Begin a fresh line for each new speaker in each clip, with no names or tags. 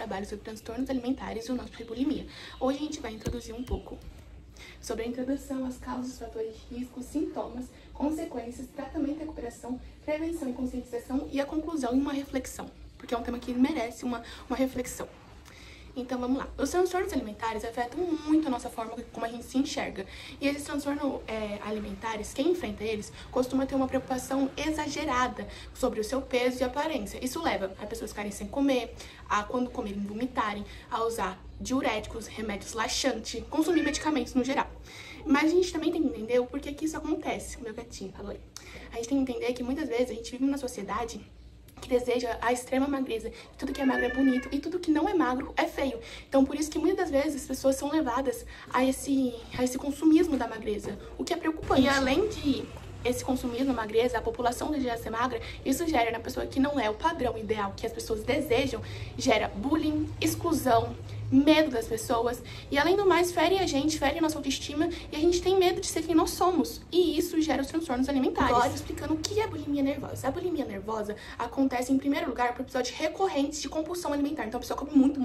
trabalho sobre transtornos alimentares e o nosso bulimia. Hoje a gente vai introduzir um pouco sobre a introdução, as causas, os fatores de risco, sintomas, consequências, tratamento e recuperação, prevenção e conscientização e a conclusão e uma reflexão, porque é um tema que merece uma reflexão. Então vamos lá. Os transtornos alimentares afetam muito a nossa forma como a gente se enxerga. E esses transtornos alimentares, quem enfrenta eles, costuma ter uma preocupação exagerada sobre o seu peso e aparência. Isso leva a pessoas ficarem sem comer, a quando comerem vomitarem, a usar diuréticos, remédios laxantes, consumir medicamentos no geral. Mas a gente também tem que entender o porquê que isso acontece. O meu gatinho falou aí. A gente tem que entender que muitas vezes a gente vive numa sociedade que deseja a extrema magreza. Tudo que é magro é bonito e tudo que não é magro é feio. Então, por isso que muitas vezes as pessoas são levadas a esse consumismo da magreza, o que é preocupante. E além de esse consumismo, magreza, a população deseja ser magra, isso gera na pessoa que não é o padrão ideal que as pessoas desejam, gera bullying, exclusão, medo das pessoas e, além do mais, fere a gente, fere a nossa autoestima e a gente tem medo de ser quem nós somos. E isso gera os transtornos alimentares. Agora, explicando o que é bulimia nervosa. A bulimia nervosa acontece, em primeiro lugar, por episódios recorrentes de compulsão alimentar. Então, a pessoa come muito.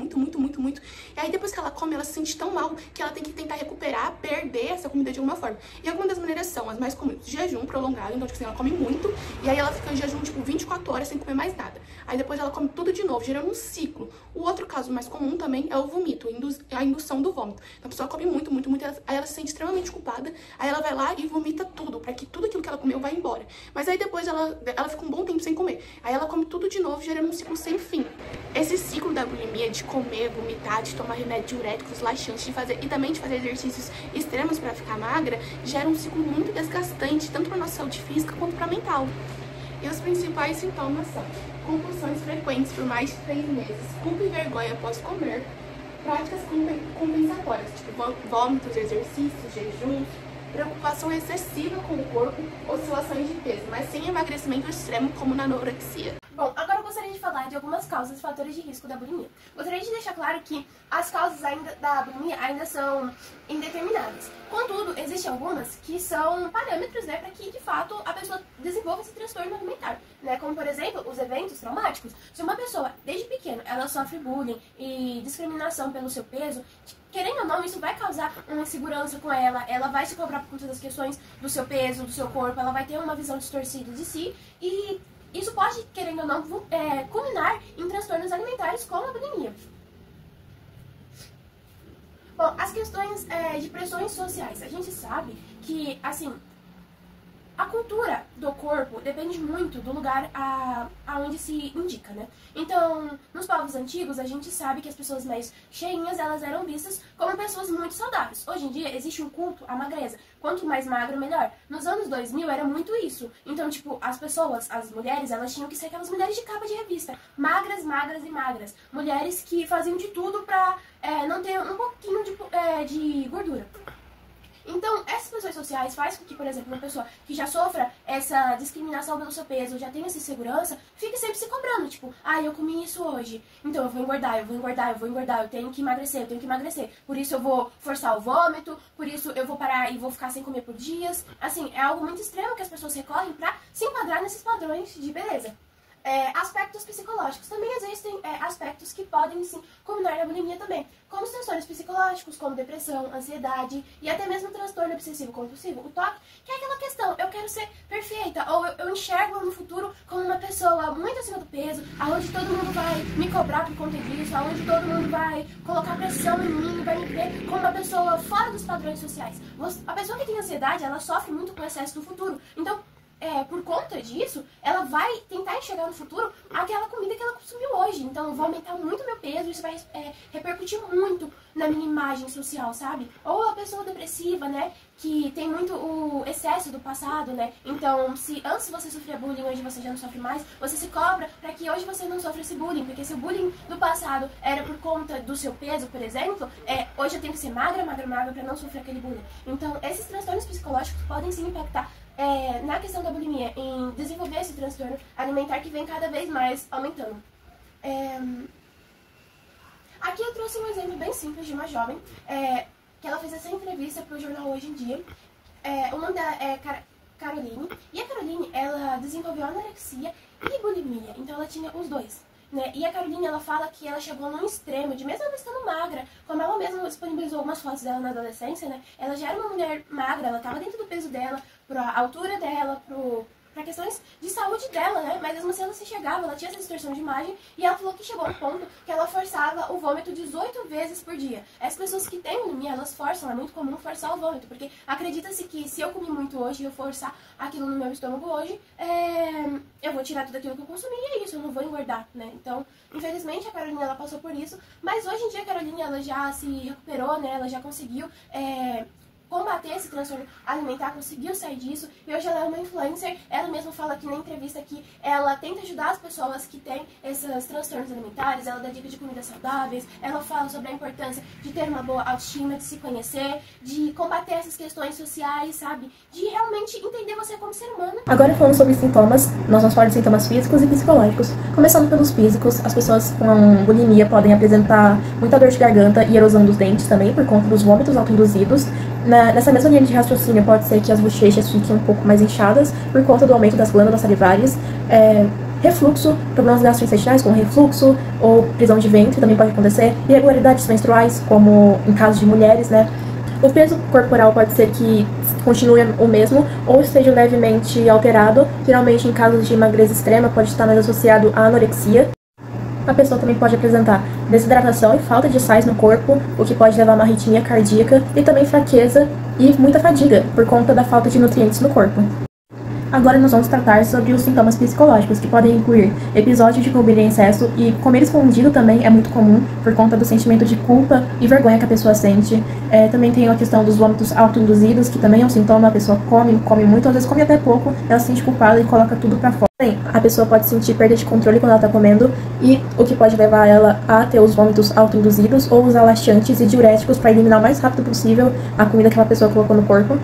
E aí, depois que ela come, ela se sente tão mal que ela tem que tentar recuperar, perder essa comida de alguma forma. E algumas das maneiras são as mais comuns. Jejum prolongado, então, tipo assim, ela come muito e aí ela fica em jejum, tipo, 24 horas sem comer mais nada. Aí, depois ela come tudo de novo, gerando um ciclo. O outro caso mais comum também é o vomito, a indução do vômito. Então, a pessoa come muito, aí ela se sente extremamente culpada, aí ela vai lá e vomita tudo, pra que tudo aquilo que ela comeu vá embora. Mas aí depois ela fica um bom tempo sem comer. Aí ela come tudo de novo, gerando um ciclo sem fim. Esse ciclo da bulimia, de comer, vomitar, de tomar remédios diuréticos, laxantes, e também de fazer exercícios extremos pra ficar magra, gera um ciclo muito desgastante, tanto pra nossa saúde física quanto pra mental. E os principais sintomas são compulsões frequentes por mais de 3 meses, culpa e vergonha após comer, práticas compensatórias, tipo vômitos, exercícios, jejuns, preocupação excessiva com o corpo, oscilações de peso, mas sem emagrecimento extremo como na anorexia.
Bom, agora eu gostaria de falar de algumas causas e fatores de risco da bulimia. Gostaria de deixar claro que as causas da bulimia ainda são indeterminadas. Contudo, existem algumas que são parâmetros, né, para que de fato a pessoa desenvolva esse transtorno alimentar, né? Como, por exemplo, os eventos traumáticos. Se uma pessoa, desde pequena, ela sofre bullying e discriminação pelo seu peso, querendo ou não, isso vai causar uma insegurança com ela vai se cobrar por conta das questões do seu peso, do seu corpo, ela vai ter uma visão distorcida de si e isso pode, querendo ou não, culminar em transtornos alimentares como a bulimia. Bom, as questões de pressões sociais. A gente sabe que, assim, a cultura do corpo depende muito do lugar aonde se indica, né? Então, nos povos antigos, a gente sabe que as pessoas mais cheinhas, elas eram vistas como pessoas muito saudáveis. Hoje em dia, existe um culto à magreza. Quanto mais magro, melhor. Nos anos 2000, era muito isso. Então, tipo, as pessoas, as mulheres, elas tinham que ser aquelas mulheres de capa de revista. Magras, magras e magras. Mulheres que faziam de tudo pra não ter um pouquinho de gordura. Então, essas pressões sociais faz com que, por exemplo, uma pessoa que já sofra essa discriminação pelo seu peso, já tenha essa insegurança, fique sempre se cobrando, tipo, eu comi isso hoje, então eu vou engordar, eu tenho que emagrecer, por isso eu vou forçar o vômito, por isso eu vou parar e vou ficar sem comer por dias. Assim, é algo muito extremo que as pessoas recorrem pra se enquadrar nesses padrões de beleza. Aspectos psicológicos. Também existem aspectos que podem, sim, culminar na bulimia também, como os transtornos psicológicos, como depressão, ansiedade e até mesmo o transtorno obsessivo-compulsivo, o TOC, que é aquela questão, eu quero ser perfeita, ou eu enxergo no futuro como uma pessoa muito acima do peso, aonde todo mundo vai me cobrar por conta disso, aonde todo mundo vai colocar pressão em mim, vai me ver como uma pessoa fora dos padrões sociais. A pessoa que tem ansiedade, ela sofre muito com o excesso do futuro, então por conta disso, ela vai tentar enxergar no futuro aquela comida que ela consumiu hoje. Então, eu vou aumentar muito meu peso, isso vai repercutir muito na minha imagem social, sabe? Ou a pessoa depressiva, né, que tem muito o excesso do passado, né? Então, se antes você sofria bullying, hoje você já não sofre mais, você se cobra para que hoje você não sofra esse bullying, porque se o bullying do passado era por conta do seu peso, por exemplo, hoje eu tenho que ser magra para não sofrer aquele bullying. Então, esses transtornos psicológicos podem sim impactar na questão da bulimia, em desenvolver esse transtorno alimentar que vem cada vez mais aumentando. Aqui eu trouxe um exemplo bem simples de uma jovem que ela fez essa entrevista para o jornal Hoje em Dia. O nome dela é Caroline, e a Caroline, ela desenvolveu anorexia e bulimia, então ela tinha os dois. né? E a Caroline, ela fala que ela chegou num extremo de, mesmo ela estando magra, como ela mesma disponibilizou algumas fotos dela na adolescência, né? Ela já era uma mulher magra, ela estava dentro do peso dela, pra altura dela, para questões de saúde dela, né? Mas mesmo assim ela se chegava, ela tinha essa distorção de imagem, e ela falou que chegou a um ponto que ela forçava o vômito 18 vezes por dia. As pessoas que têm bulimia, elas forçam, é muito comum forçar o vômito, porque acredita-se que se eu comi muito hoje e eu forçar aquilo no meu estômago hoje, eu vou tirar tudo aquilo que eu consumi e é isso, eu não vou engordar, né? Então, infelizmente a Caroline, ela passou por isso, mas hoje em dia a Caroline, ela já se recuperou, né? Ela já conseguiu combater esse transtorno alimentar, conseguiu sair disso, e hoje ela é uma influencer. Ela mesma fala aqui na entrevista que ela tenta ajudar as pessoas que têm esses transtornos alimentares, ela dá dicas de comidas saudáveis, ela fala sobre a importância de ter uma boa autoestima, de se conhecer, de combater essas questões sociais, sabe? De realmente entender você como ser humano.
Agora falando sobre sintomas, nós vamos falar de sintomas físicos e psicológicos. Começando pelos físicos, as pessoas com bulimia podem apresentar muita dor de garganta e erosão dos dentes também, por conta dos vômitos autoinduzidos. Nessa mesma linha de raciocínio, pode ser que as bochechas fiquem um pouco mais inchadas por conta do aumento das glândulas salivares. Refluxo, problemas gastrointestinais como refluxo ou prisão de ventre também pode acontecer. Irregularidades menstruais, como em casos de mulheres, né? O peso corporal pode ser que continue o mesmo ou esteja levemente alterado. Geralmente, em casos de magreza extrema, pode estar mais associado à anorexia. A pessoa também pode apresentar desidratação e falta de sais no corpo, o que pode levar a uma arritmia cardíaca, e também fraqueza e muita fadiga, por conta da falta de nutrientes no corpo. Agora nós vamos tratar sobre os sintomas psicológicos, que podem incluir episódios de comer em excesso, e comer escondido também é muito comum, por conta do sentimento de culpa e vergonha que a pessoa sente. Também tem a questão dos vômitos autoinduzidos, que também é um sintoma. A pessoa come muito, às vezes come até pouco, ela se sente culpada e coloca tudo pra fora. A pessoa pode sentir perda de controle quando ela está comendo, e o que pode levar ela a ter os vômitos autoinduzidos, ou usar laxantes e diuréticos para eliminar o mais rápido possível a comida que a pessoa colocou no corpo.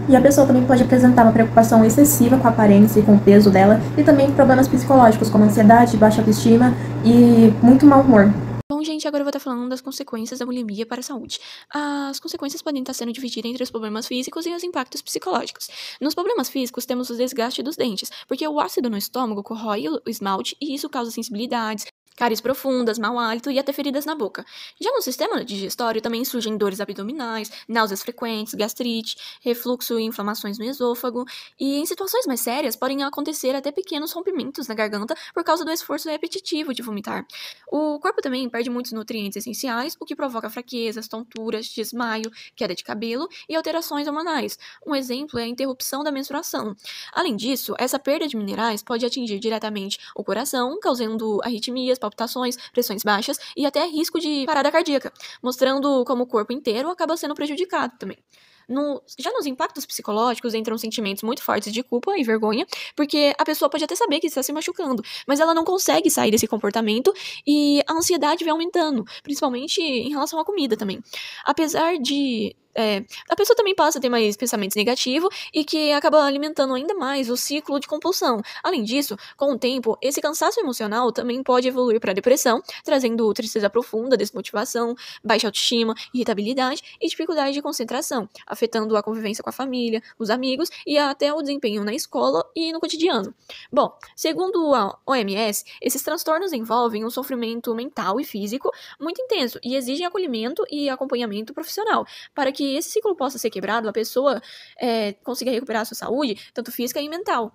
E a pessoa também pode apresentar uma preocupação excessiva com a aparência e com o peso dela, e também problemas psicológicos como ansiedade, baixa autoestima e muito mau humor.
Bom, gente, agora eu vou estar falando das consequências da bulimia para a saúde. As consequências podem estar sendo divididas entre os problemas físicos e os impactos psicológicos. Nos problemas físicos, temos o desgaste dos dentes, porque o ácido no estômago corrói o esmalte e isso causa sensibilidades, cáries profundas, mau hálito e até feridas na boca. Já no sistema digestório também surgem dores abdominais, náuseas frequentes, gastrite, refluxo e inflamações no esôfago, e em situações mais sérias podem acontecer até pequenos rompimentos na garganta por causa do esforço repetitivo de vomitar. O corpo também perde muitos nutrientes essenciais, o que provoca fraquezas, tonturas, desmaio, queda de cabelo e alterações hormonais. Um exemplo é a interrupção da menstruação. Além disso, essa perda de minerais pode atingir diretamente o coração, causando arritmias, palpitações, pressões baixas e até risco de parada cardíaca, mostrando como o corpo inteiro acaba sendo prejudicado também. Já nos impactos psicológicos entram sentimentos muito fortes de culpa e vergonha, porque a pessoa pode até saber que está se machucando, mas ela não consegue sair desse comportamento e a ansiedade vai aumentando, principalmente em relação à comida também. Apesar de a pessoa também passa a ter mais pensamentos negativos e que acaba alimentando ainda mais o ciclo de compulsão. Além disso, com o tempo, esse cansaço emocional também pode evoluir para a depressão, trazendo tristeza profunda, desmotivação, baixa autoestima, irritabilidade e dificuldade de concentração, afetando a convivência com a família, os amigos e até o desempenho na escola e no cotidiano. Bom, segundo a OMS, esses transtornos envolvem um sofrimento mental e físico muito intenso e exigem acolhimento e acompanhamento profissional para que esse ciclo possa ser quebrado, a pessoa consiga recuperar a sua saúde, tanto física e mental.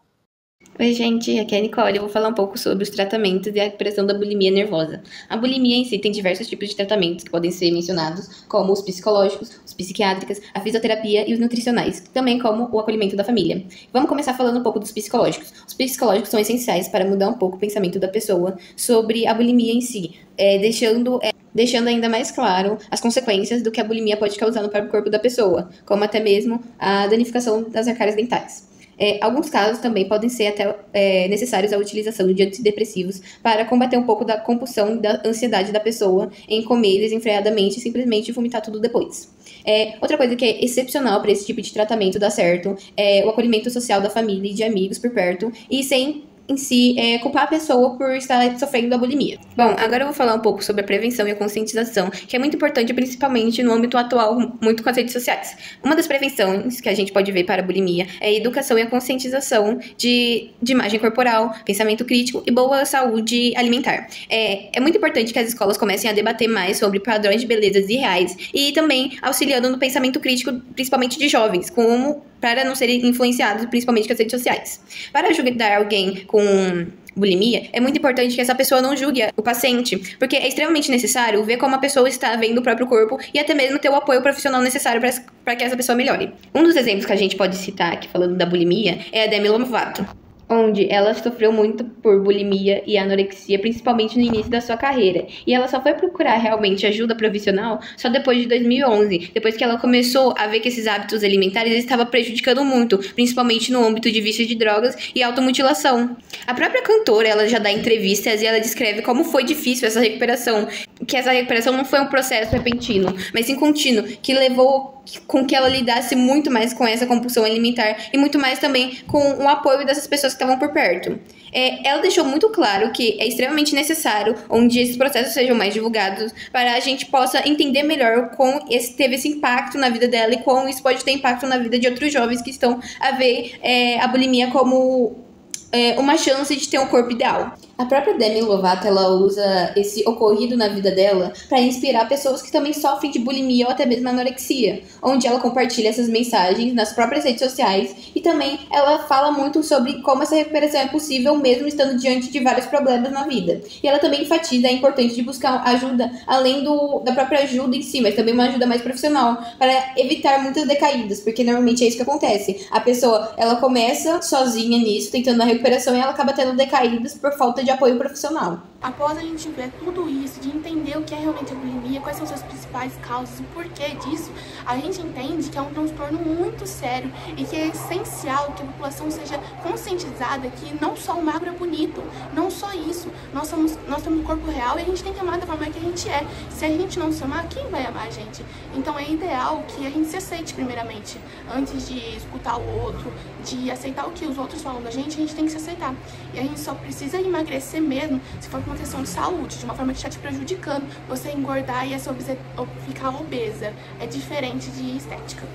Oi, gente, aqui é a Nicole. Eu vou falar um pouco sobre os tratamentos e a pressão da bulimia nervosa. A bulimia em si tem diversos tipos de tratamentos que podem ser mencionados, como os psicológicos, os psiquiátricos, a fisioterapia e os nutricionais, também como o acolhimento da família. Vamos começar falando um pouco dos psicológicos. Os psicológicos são essenciais para mudar um pouco o pensamento da pessoa sobre a bulimia em si, deixando ainda mais claro as consequências do que a bulimia pode causar no próprio corpo da pessoa, como até mesmo a danificação das arcárias dentais. Alguns casos também podem ser até necessários a utilização de antidepressivos para combater um pouco da compulsão e da ansiedade da pessoa em comer desenfreadamente e simplesmente vomitar tudo depois. Outra coisa que é excepcional para esse tipo de tratamento dar certo é o acolhimento social da família e de amigos por perto e sem em si culpar a pessoa por estar sofrendo da bulimia. Bom, agora eu vou falar um pouco sobre a prevenção e a conscientização, que é muito importante, principalmente no âmbito atual, muito com as redes sociais. Uma das prevenções que a gente pode ver para a bulimia é a educação e a conscientização de imagem corporal, pensamento crítico e boa saúde alimentar. É muito importante que as escolas comecem a debater mais sobre padrões de belezas irreais e também auxiliando no pensamento crítico, principalmente de jovens, para não serem influenciados principalmente com as redes sociais. Para ajudar alguém com bulimia, é muito importante que essa pessoa não julgue o paciente, porque é extremamente necessário ver como a pessoa está vendo o próprio corpo e até mesmo ter o apoio profissional necessário para que essa pessoa melhore. Um dos exemplos que a gente pode citar aqui falando da bulimia é a Demi Lovato, onde ela sofreu muito por bulimia e anorexia, principalmente no início da sua carreira. E ela só foi procurar realmente ajuda profissional só depois de 2011, depois que ela começou a ver que esses hábitos alimentares estavam prejudicando muito, principalmente no âmbito de vício de drogas e automutilação. A própria cantora, ela já dá entrevistas e ela descreve como foi difícil essa recuperação, que essa recuperação não foi um processo repentino, mas sim contínuo, que levou com que ela lidasse muito mais com essa compulsão alimentar e muito mais também com o apoio dessas pessoas que estavam por perto. Ela deixou muito claro que é extremamente necessário onde esses processos sejam mais divulgados para a gente possa entender melhor como teve esse impacto na vida dela e como isso pode ter impacto na vida de outros jovens que estão a ver a bulimia como uma chance de ter um corpo ideal. A própria Demi Lovato, ela usa esse ocorrido na vida dela para inspirar pessoas que também sofrem de bulimia ou até mesmo anorexia, onde ela compartilha essas mensagens nas próprias redes sociais e também ela fala muito sobre como essa recuperação é possível mesmo estando diante de vários problemas na vida. E ela também enfatiza a importância de buscar ajuda além da própria ajuda em si, mas também uma ajuda mais profissional para evitar muitas decaídas, porque normalmente é isso que acontece. A pessoa, ela começa sozinha nisso, tentando a recuperação e ela acaba tendo decaídas por falta de apoio profissional.
Após a gente ver tudo isso, de entender o que é realmente a bulimia, quais são suas principais causas, o porquê disso, a gente entende que é um transtorno muito sério e que é essencial que a população seja conscientizada que não só o magro é bonito, não só isso, nós temos um corpo real e a gente tem que amar da forma que a gente é. Se a gente não se amar, quem vai amar a gente? Então é ideal que a gente se aceite primeiramente, antes de escutar o outro, de aceitar o que os outros falam da gente, a gente tem que se aceitar. E a gente só precisa emagrecer mesmo se for por uma questão de saúde, de uma forma que está te prejudicando, você engordar e ficar obesa. É diferente de estética.